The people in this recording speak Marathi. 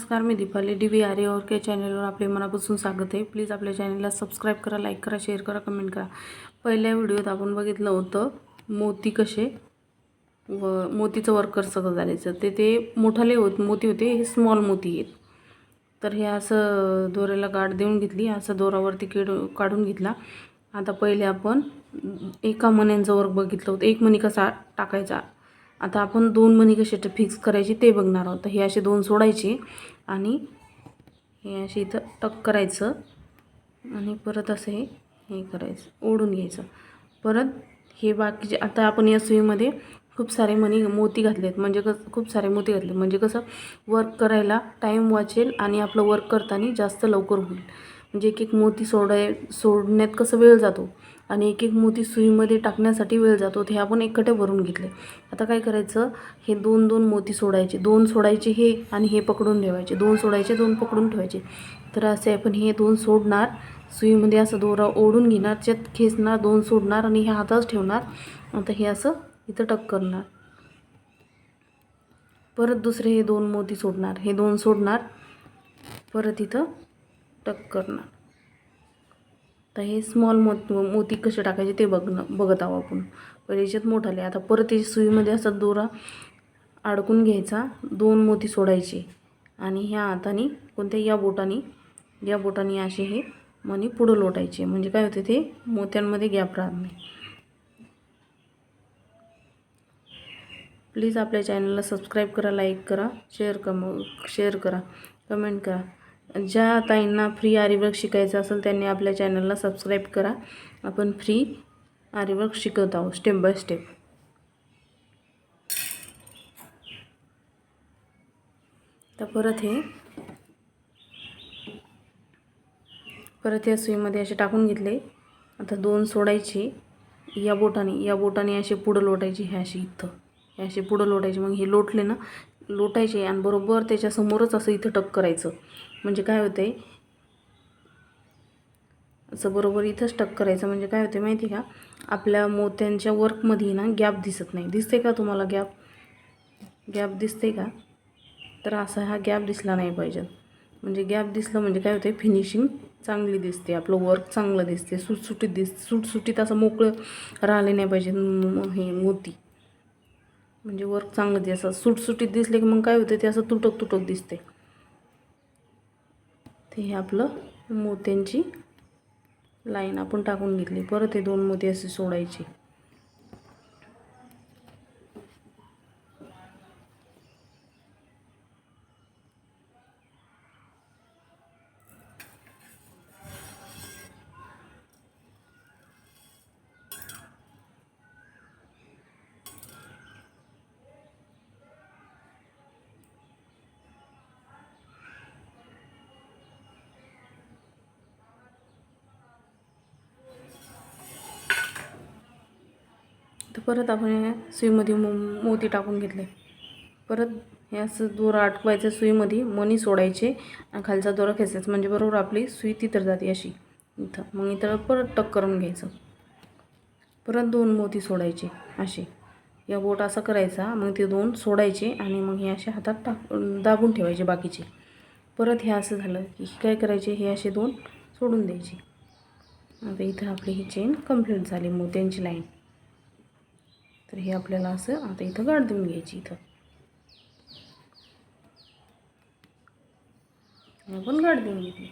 नमस्कार, मी दीपाली डी आर्य और के चॅनलवर आपले मनापासून स्वागत आहे। प्लीज आपल्या चॅनलला सबस्क्राईब करा, लाईक करा, शेअर करा, कमेंट करा। पहिल्या व्हिडिओत आपण बघितलं होतं मोती कसे व मोतीचं वर्क कसं करायचं। ते मोठाले मोती होते, हे स्मॉल मोती आहेत। तर हे असं दोऱ्याला गाठ देऊन घेतली, असं दोरावरती काढून घेतला। आता पहिले आपण एका मण्यांचं वर्क बघितलं होतं, एक मणी कसा टाकायचा। आता आपण दोन मणी कसे फिक्स करायची ते बघणार आहोत। हे असे दोन सोडायचे आणि हे असे इथं टक करायचं आणि परत असे हे करायचं, ओढून घ्यायचं। परत हे बाकीचे आता आपण या सुईमध्ये खूप सारे मोती घातलेत, म्हणजे खूप सारे मोती घातले म्हणजे कसं वर्क करायला टाईम वाचेल आणि आपलं वर्क करताना जास्त लवकर होईल। म्हणजे एक एक मोती सोडण्यात कसं वेळ जातो आणि एक एक मोती सुईमध्ये टाकण्यासाठी वेळ जातो, ते आपण एकटे भरून घेतले। आता काय करायचं, हे दोन दोन मोती सोडायचे, दोन सोडायचे हे आणि हे पकडून ठेवायचे, दोन सोडायचे, दोन पकडून ठेवायचे। तर असे आपण हे दोन सोडणार, सुईमध्ये असं दोरा ओढून घेणार, त्यात खेचणार, दोन सोडणार आणि हे हाताच ठेवणार। आता हे असं इथं टक करणार, परत दुसरे हे दोन मोती सोडणार, हे दोन सोडणार, परत इथं टक करणार। तर हे स्मॉल मोती कसे टाकायचे ते बघत आहोत आपण। पहिले याच्यात मोठाले, आता परत हे सुईमध्ये असा दोरा अडकून घ्यायचा, दोन मोती सोडायचे आणि ह्या हाताने कोणत्या या बोटाने असे हे मणी पुढे लोटायचे। म्हणजे काय होते, ते मोत्यांमध्ये गॅप राहत नाही। प्लीज आपल्या चॅनलला सबस्क्राईब करा, लाईक करा, शेअर करा, कमेंट करा। ज्या ताईंना फ्री आरीवर्क शिकायचं असेल त्यांनी आपल्या चॅनलला सबस्क्राईब करा। आपण फ्री आरीवर्क शिकत आहोत स्टेप बाय स्टेप। तर परत या सुईमध्ये असे टाकून घेतले। आता दोन सोडायचे, या बोटाने असे पुढे लोटायचे, हे असे इथं हे असे पुढे लोटायचे। मग हे लोटले ना, लोटायचे आणि बरोबर त्याच्यासमोरच असं इथं टक करायचं। म्हणजे काय होते, असं बरोबर इथंच टक करायचं। म्हणजे काय होते माहिती का, आपल्या मोत्यांच्या वर्कमध्ये ना गॅप दिसत नाही। दिसते का तुम्हाला गॅप दिसते का? तर असा हा गॅप दिसला नाही पाहिजे। म्हणजे गॅप दिसलं म्हणजे काय होते, फिनिशिंग चांगली दिसते, आपलं वर्क चांगलं दिसते, सुटसुटीत असं मोकळं राहिले नाही पाहिजे हे मोती। म्हणजे वर्क चांगलं दिसते, असं सुटसुटीत दिसले की मग काय होते, ते असं तुटक दिसते। ते हे आपलं मोत्यांची लाईन आपण टाकून घेतली। परत हे दोन मोती असे सोडायचे। तर परत आपण सुईमध्ये मोती टाकून घेतले। परत हे असं दोरा अटकवायचं सुईमध्ये, मणी सोडायचे आणि खालचा दोरा खेचायचा। म्हणजे बरोबर आपली सुई तिथं जाते अशी इथं। मग इथं परत टक करून घ्यायचं, परत दोन मोती सोडायचे असे, या बोट असं करायचा। मग ते दोन सोडायचे आणि मग हे असे हातात दाबून ठेवायचे बाकीचे। परत हे असं झालं की काय करायचे, हे असे दोन सोडून द्यायचे। आता इथं आपली ही चेन कंप्लीट झाली, मोत्यांची लाईन। तर हे आपल्याला असं आता इथं गाठ देऊन घ्यायची। इथं आपण गाठ देऊन घेतली।